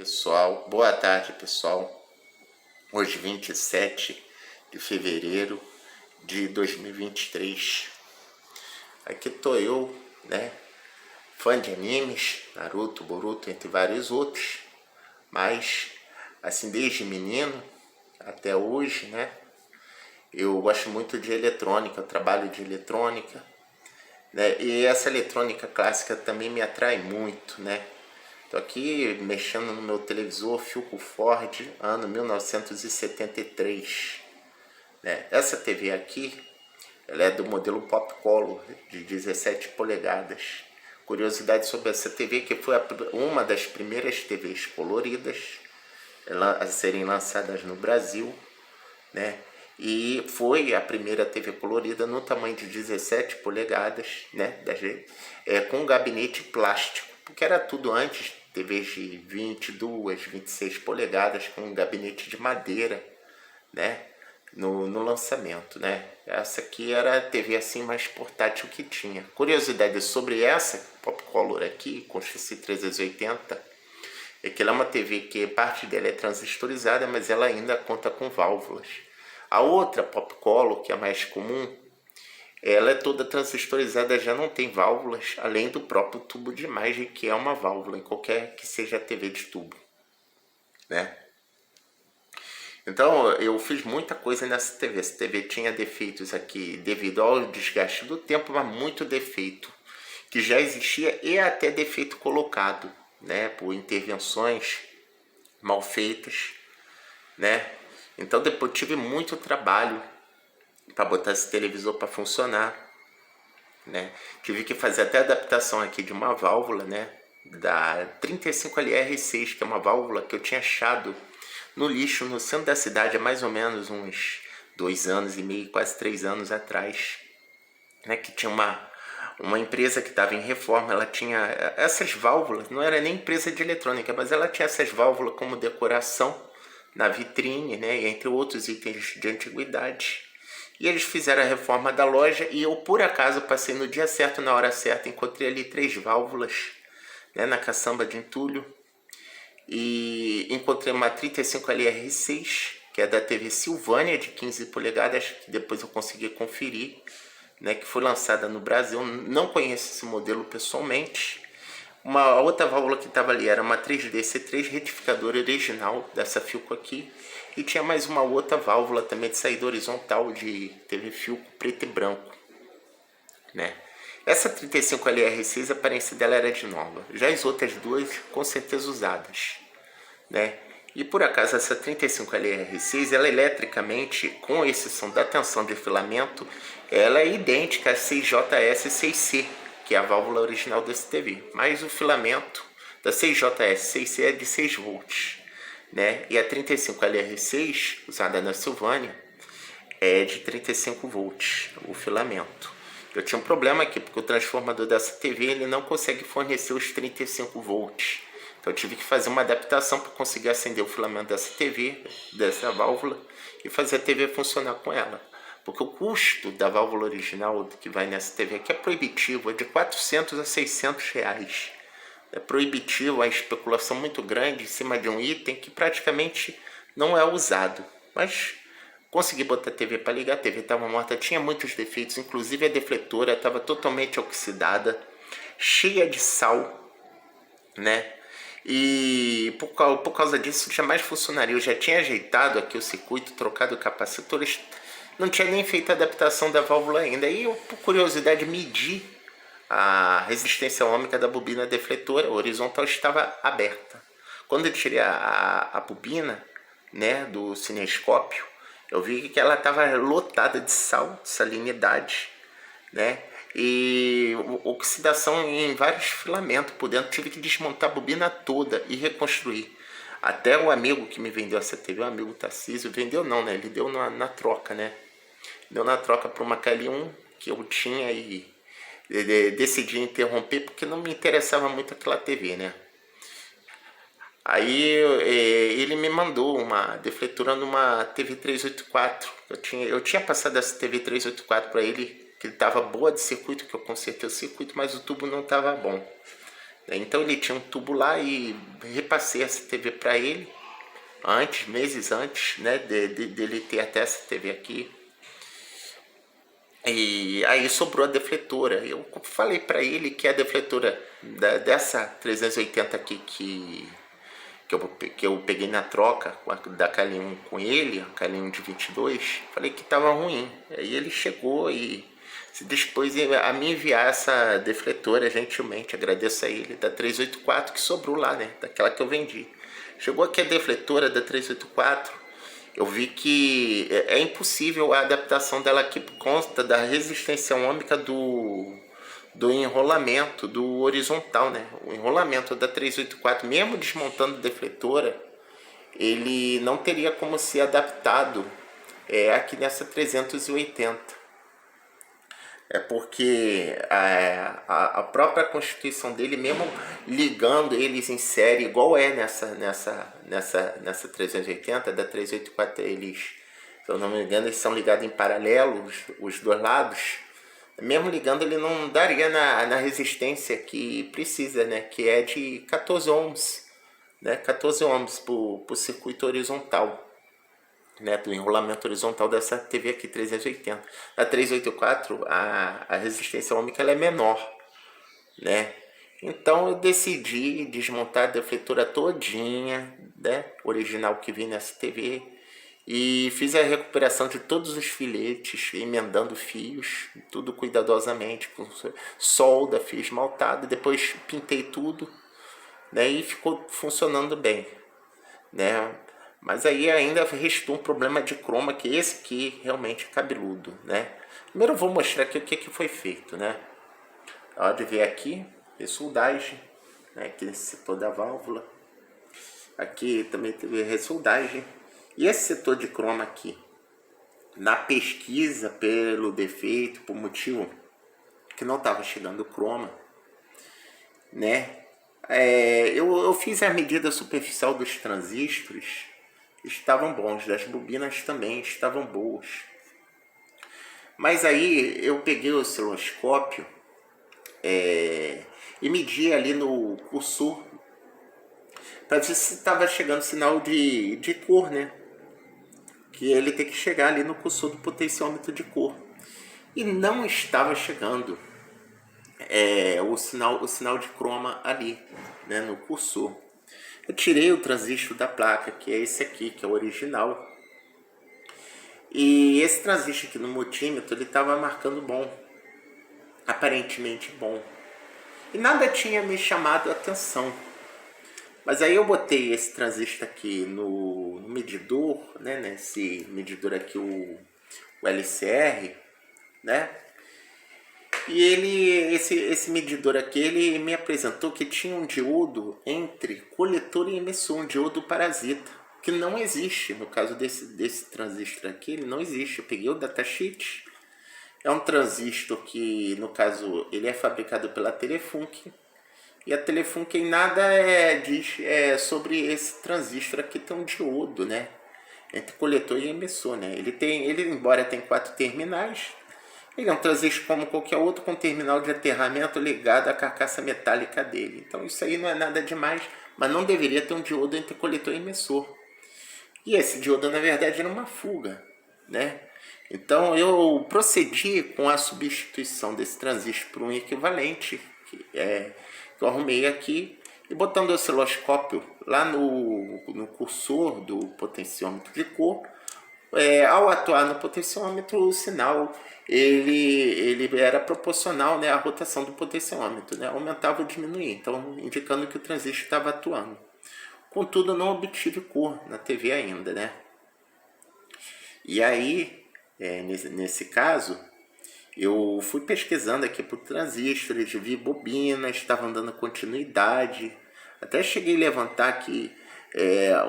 Pessoal, boa tarde pessoal. Hoje 27 de fevereiro de 2023. Aqui tô eu, né? Fã de animes, Naruto, Boruto, entre vários outros. Mas, assim, desde menino até hoje, né? Eu gosto muito de eletrônica, eu trabalho de eletrônica, né? E essa eletrônica clássica também me atrai muito, né? Tô aqui mexendo no meu televisor Philco Ford, ano 1973. Né? Essa TV aqui, ela é do modelo Pop Color, de 17 polegadas. Curiosidade sobre essa TV, que foi uma das primeiras TVs coloridas a serem lançadas no Brasil, né? E foi a primeira TV colorida no tamanho de 17 polegadas, né? Com um gabinete plástico, porque era tudo antes TVs de 22, 26 polegadas com um gabinete de madeira, né? No lançamento, né? Essa aqui era a TV assim mais portátil que tinha. Curiosidade sobre essa Pop Color aqui, com chassi 380, é que ela é uma TV que parte dela é transistorizada, mas ela ainda conta com válvulas. A outra Pop Color, que é a mais comum, ela é toda transistorizada, já não tem válvulas, além do próprio tubo de imagem, que é uma válvula em qualquer que seja a TV de tubo, né? Então eu fiz muita coisa nessa TV. Essa TV tinha defeitos aqui devido ao desgaste do tempo, mas muito defeito que já existia e até defeito colocado, né, por intervenções mal feitas, né? Então depois tive muito trabalho para botar esse televisor para funcionar, né? Tive que fazer até adaptação aqui de uma válvula, né, da 35LR6, que é uma válvula que eu tinha achado no lixo no centro da cidade há mais ou menos uns 2 anos e meio, quase 3 anos atrás, né? Que tinha uma empresa que estava em reforma, ela tinha essas válvulas, não era nem empresa de eletrônica, mas ela tinha essas válvulas como decoração na vitrine, né? Entre outros itens de antiguidade. E eles fizeram a reforma da loja e eu, por acaso, passei no dia certo, na hora certa, encontrei ali 3 válvulas, né, na caçamba de entulho. E encontrei uma 35LR6, que é da TV Silvânia, de 15 polegadas, que depois eu consegui conferir, né, que foi lançada no Brasil. Não conheço esse modelo pessoalmente. Uma outra válvula que estava ali era uma 3DC3 retificadora original dessa Philco aqui. E tinha mais uma outra válvula também de saída horizontal de TV Philco preto e branco, né? Essa 35LR6, a aparência dela era de nova. Já as outras duas, com certeza usadas, né? E por acaso essa 35LR6, ela eletricamente, com exceção da tensão de filamento, ela é idêntica à 6JS6C, que é a válvula original desse TV. Mas o filamento da 6JS6C é de 6 volts, né? E a 35LR6, usada na Silvânia, é de 35 volts, o filamento. Eu tinha um problema aqui, porque o transformador dessa TV ele não consegue fornecer os 35 volts. Então eu tive que fazer uma adaptação para conseguir acender o filamento dessa TV, dessa válvula, e fazer a TV funcionar com ela. Porque o custo da válvula original que vai nessa TV aqui é proibitivo, é de 400 a 600 reais. É proibitivo, a especulação muito grande em cima de um item que praticamente não é usado. Mas consegui botar a TV para ligar, a TV estava morta, tinha muitos defeitos, inclusive a defletora estava totalmente oxidada, cheia de sal, né? E por causa disso jamais funcionaria. Eu já tinha ajeitado aqui o circuito, trocado o capacitor, não tinha nem feito a adaptação da válvula ainda. E eu, por curiosidade, medi a resistência ohmica da bobina defletora, a horizontal estava aberta. Quando eu tirei a bobina, né, do cinescópio, eu vi que ela estava lotada de sal, salinidade, né? E oxidação em vários filamentos por dentro. Tive que desmontar a bobina toda e reconstruir. Até o amigo que me vendeu essa TV, o amigo Tarcísio, vendeu não, né? Ele deu na troca, né? Deu na troca para uma KL1 que eu tinha e decidi interromper porque não me interessava muito aquela TV, né? Aí ele me mandou uma defletora numa TV 384. Eu tinha passado essa TV 384 para ele, que estava boa de circuito, que eu consertei o circuito, mas o tubo não estava bom. Então ele tinha um tubo lá e repassei essa TV para ele, meses antes, né, dele ter até essa TV aqui. E aí sobrou a defletora. Eu falei para ele que a defletora dessa 380 aqui que eu peguei na troca da Kali-1 com ele, a Kali-1 de 22, falei que tava ruim. Aí ele chegou e se dispôs a me enviar essa defletora gentilmente. Agradeço a ele, da 384 que sobrou lá, né, daquela que eu vendi. Chegou aqui a defletora da 384. Eu vi que é impossível a adaptação dela aqui por conta da resistência ômica do enrolamento, do horizontal, né? O enrolamento da 384, mesmo desmontando a defletora, ele não teria como ser adaptado aqui nessa 380. É porque a própria constituição dele, mesmo ligando eles em série, igual é nessa 380, da 384, eles, se eu não me engano, eles são ligados em paralelo, os dois lados. Mesmo ligando, ele não daria na resistência que precisa, né? Que é de 14 ohms, né? 14 ohms por circuito horizontal. Né, do enrolamento horizontal dessa TV aqui 380. A 384, a resistência ômica ela é menor, né? Então eu decidi desmontar a defletora todinha, né, original que vinha nessa TV, e fiz a recuperação de todos os filetes, emendando fios, tudo cuidadosamente, com solda, fio esmaltado, depois pintei tudo, né, e ficou funcionando bem, né? Mas aí ainda restou um problema de croma, que esse aqui realmente é cabeludo, né? Primeiro eu vou mostrar aqui o que foi feito, né? Pode ver aqui, ressoldagem, né? Aqui nesse setor da válvula. Aqui também teve ressoldagem. E esse setor de croma aqui, na pesquisa pelo defeito, por motivo que não estava chegando croma, né? Eu fiz a medida superficial dos transistores, estavam bons, das bobinas também estavam boas. Mas aí eu peguei o osciloscópio e medi ali no cursor para ver se estava chegando sinal de cor, né? Que ele tem que chegar ali no cursor do potenciômetro de cor. E não estava chegando o sinal de croma ali, né, no cursor. Eu tirei o transistor da placa, que é esse aqui, que é o original. E esse transistor aqui no multímetro, ele estava marcando bom. Aparentemente bom. E nada tinha me chamado a atenção. Mas aí eu botei esse transistor aqui no medidor, né? Nesse medidor aqui, o LCR, né? E esse medidor aqui, ele me apresentou que tinha um diodo entre coletor e emissor, um diodo parasita, que não existe. No caso desse transistor aqui, ele não existe. Eu peguei o datasheet, é um transistor que, no caso, ele é fabricado pela Telefunken, e a Telefunken nada diz sobre esse transistor aqui, tem um diodo, né, entre coletor e emissor, né. Ele embora tenha 4 terminais, ele é um transistor como qualquer outro, com terminal de aterramento ligado à carcaça metálica dele. Então isso aí não é nada demais, mas não deveria ter um diodo entre coletor e emissor. E esse diodo, na verdade, era uma fuga, né? Então eu procedi com a substituição desse transistor por um equivalente, que eu arrumei aqui, e botando o osciloscópio lá no cursor do potenciômetro de cor, ao atuar no potenciômetro, o sinal ele era proporcional, né, à rotação do potenciômetro, né, aumentava ou diminuía, então indicando que o transistor estava atuando. Contudo, não obtive cor na TV ainda, né? E aí, nesse caso, eu fui pesquisando aqui por transistores, vi bobinas, estava dando continuidade, até cheguei a levantar aqui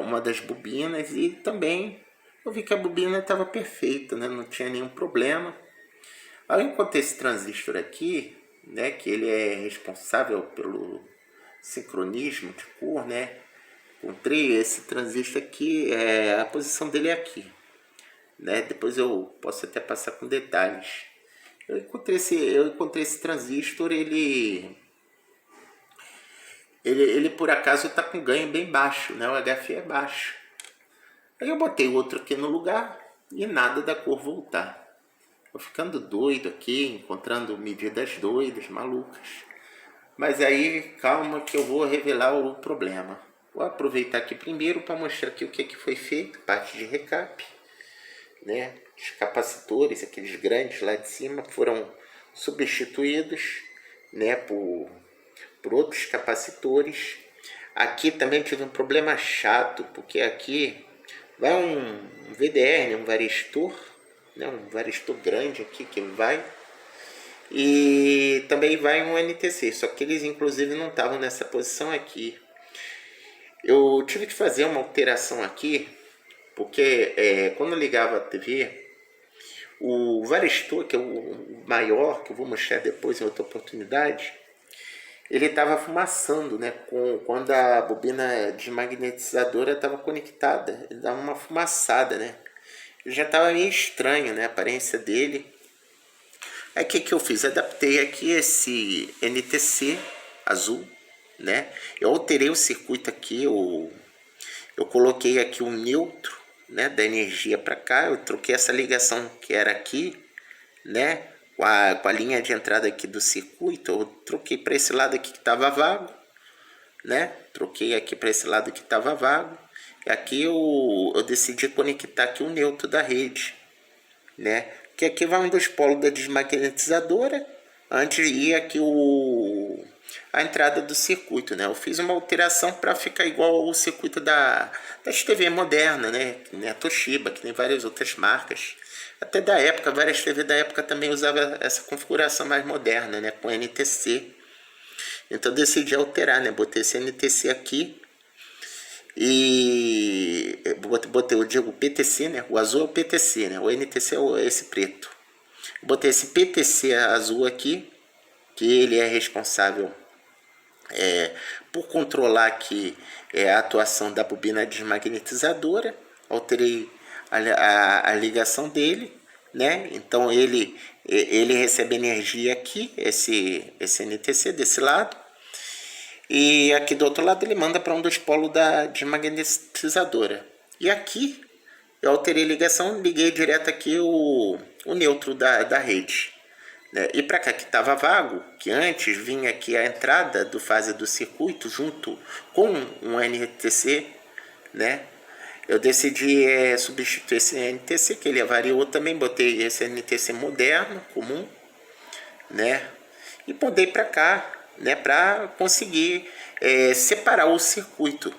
uma das bobinas e também eu vi que a bobina estava perfeita, né? Não tinha nenhum problema. Aí eu encontrei esse transistor aqui, né, que ele é responsável pelo sincronismo de cor, né? Encontrei esse transistor aqui, a posição dele é aqui, né? Depois eu posso até passar com detalhes. Eu encontrei esse transistor, ele ele por acaso está com ganho bem baixo, né? O HFE é baixo. Aí eu botei outro aqui no lugar e nada da cor voltar. Tô ficando doido aqui, encontrando medidas doidas, malucas. Mas aí, calma que eu vou revelar o problema. Vou aproveitar aqui primeiro para mostrar aqui o que foi feito, parte de recap, né? Os capacitores, aqueles grandes lá de cima, foram substituídos, né, por outros capacitores. Aqui também tive um problema chato, porque aqui vai um VDR, um varistor, né, um varistor grande aqui que vai, e também vai um NTC, só que eles inclusive não estavam nessa posição aqui. Eu tive que fazer uma alteração aqui, porque quando eu ligava a TV, o varistor, que é o maior, que eu vou mostrar depois em outra oportunidade, ele estava fumaçando, né? Quando a bobina desmagnetizadora estava conectada, ele dava uma fumaçada, né? Já estava meio estranho, né? A aparência dele. Aí o que eu fiz? Adaptei aqui esse NTC azul, né? Eu alterei o circuito aqui, eu coloquei aqui o neutro, né, da energia para cá. Eu troquei essa ligação que era aqui, né, com a linha de entrada aqui do circuito. Eu troquei para esse lado aqui que estava vago, né? Troquei aqui para esse lado que estava vago. E aqui eu decidi conectar aqui o neutro da rede, né? Que aqui vai um dos polos da desmagnetizadora, antes ia aqui a entrada do circuito, né? Eu fiz uma alteração para ficar igual ao circuito das TV moderna, né? A Toshiba, que tem várias outras marcas. Até da época, várias TV da época também usavam essa configuração mais moderna, né? Com NTC. Então eu decidi alterar, né? Botei esse NTC aqui. E botei, eu digo PTC, né? O azul é o PTC, né? O NTC é esse preto. Botei esse PTC azul aqui, que ele é responsável por controlar aqui a atuação da bobina desmagnetizadora. Alterei a ligação dele, né? Então ele recebe energia aqui, esse NTC desse lado. E aqui do outro lado ele manda para um dos polos da desmagnetizadora. E aqui eu alterei a ligação, liguei direto aqui o neutro da rede, né? E para cá que estava vago, que antes vinha aqui a entrada do fase do circuito junto com um NTC, né? Eu decidi substituir esse NTC, que ele variou também, botei esse NTC moderno, comum, né? E mudei para cá, né, para conseguir separar o circuito.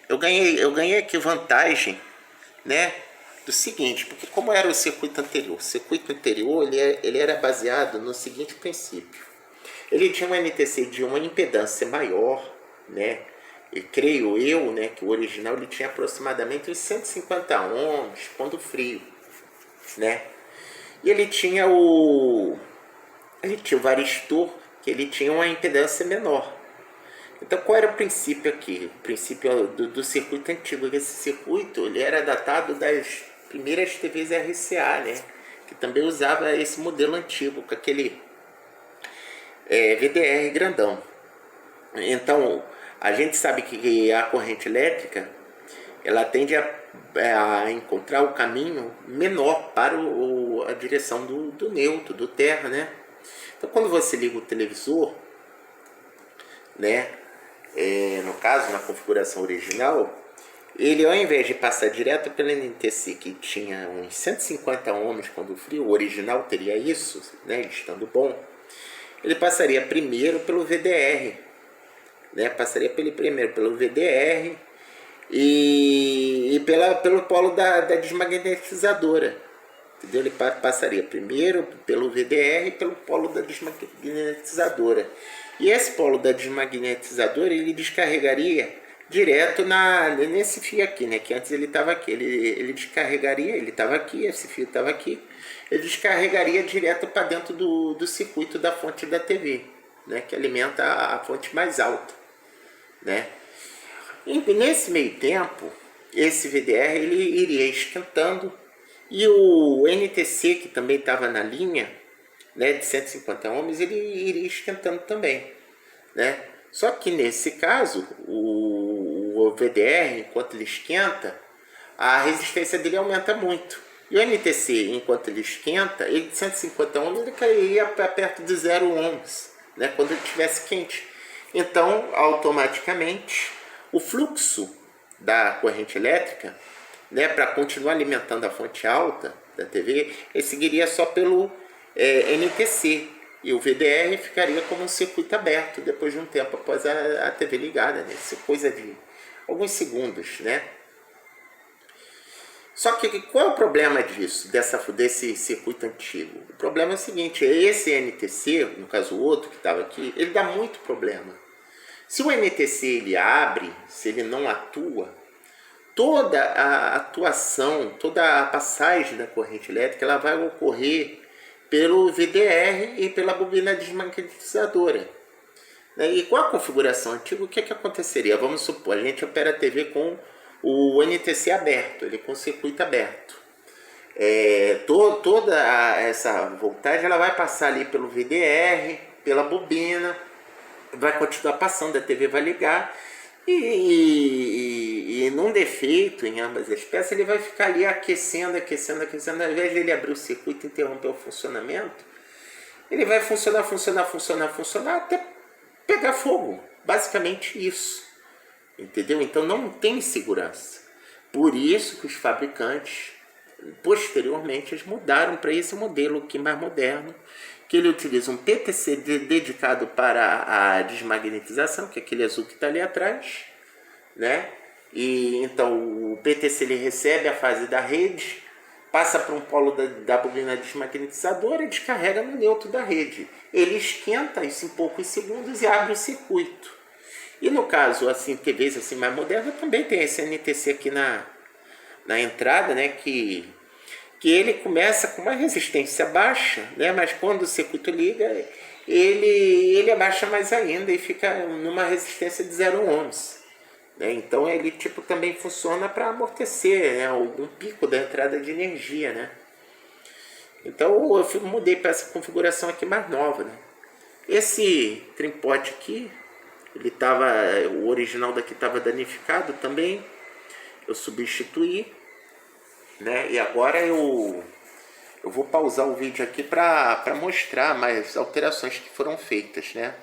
Eu ganhei aqui vantagem, né, do seguinte, porque como era o circuito anterior, ele era baseado no seguinte princípio. Ele tinha um NTC de uma impedância maior, né, e creio eu, né, que o original ele tinha aproximadamente uns 150 ohms quando frio, né, e ele tinha o varistor, que ele tinha uma impedância menor. Então qual era o princípio aqui? O princípio do circuito antigo. Esse circuito ele era datado das primeiras TVs RCA, né? Que também usava esse modelo antigo, com aquele VDR grandão. Então a gente sabe que a corrente elétrica ela tende a encontrar o caminho menor para a direção do neutro, do terra, né? Então quando você liga o televisor, né, no caso na configuração original, ele ao invés de passar direto pelo NTC, que tinha uns 150 ohms quando frio, o original teria isso, né, estando bom, ele passaria primeiro pelo VDR, né, primeiro pelo VDR e pelo polo da desmagnetizadora. Entendeu? Ele passaria primeiro pelo VDR e pelo polo da desmagnetizadora. E esse polo da desmagnetizadora ele descarregaria direto nesse fio aqui, né? Que antes ele estava aqui. Ele descarregaria, ele estava aqui, esse fio estava aqui. Ele descarregaria direto para dentro do circuito da fonte da TV, né? Que alimenta a fonte mais alta, né? E nesse meio tempo, esse VDR ele iria esquentando. E o NTC, que também estava na linha, né, de 150 ohms, ele iria esquentando também, né? Só que nesse caso, o VDR, enquanto ele esquenta, a resistência dele aumenta muito. E o NTC, enquanto ele esquenta, ele de 150 ohms, ele cairia para perto de 0 ohms, né, quando ele estivesse quente. Então, automaticamente, o fluxo da corrente elétrica, né, para continuar alimentando a fonte alta da TV, ele seguiria só pelo NTC. E o VDR ficaria como um circuito aberto depois de um tempo após a TV ligada, né? Isso é coisa de alguns segundos, né? Só que qual é o problema disso, desse circuito antigo? O problema é o seguinte, esse NTC, no caso o outro que estava aqui, ele dá muito problema. Se o NTC ele abre, se ele não atua, toda a atuação, toda a passagem da corrente elétrica, ela vai ocorrer pelo VDR e pela bobina desmagnetizadora. E com a configuração antiga, o que aconteceria? Vamos supor, a gente opera a TV com o NTC aberto, ele com o circuito aberto. Toda essa voltagem ela vai passar ali pelo VDR, pela bobina, vai continuar passando, a TV vai ligar e num defeito em ambas as peças ele vai ficar ali aquecendo, ao invés de ele abrir o circuito e interromper o funcionamento, ele vai funcionar até pegar fogo, basicamente isso, entendeu? Então não tem segurança, por isso que os fabricantes posteriormente eles mudaram para esse modelo aqui mais moderno, que ele utiliza um PTC dedicado para a desmagnetização, que é aquele azul que está ali atrás, né? E então o PTC ele recebe a fase da rede, passa para um polo da bobina desmagnetizadora e descarrega no neutro da rede. Ele esquenta isso em poucos segundos e abre o circuito. E no caso, assim, TVs assim, mais modernas, também tem esse NTC aqui na entrada, né? Que ele começa com uma resistência baixa, né? Mas quando o circuito liga, ele abaixa mais ainda e fica numa resistência de 0 ohms. Né? Então ele também funciona para amortecer, né, algum pico da entrada de energia. Né? Então eu mudei para essa configuração aqui mais nova. Né? Esse trimpote aqui, o original daqui estava danificado também, eu substituí. Né? E agora eu vou pausar o vídeo aqui para mostrar mais alterações que foram feitas, né?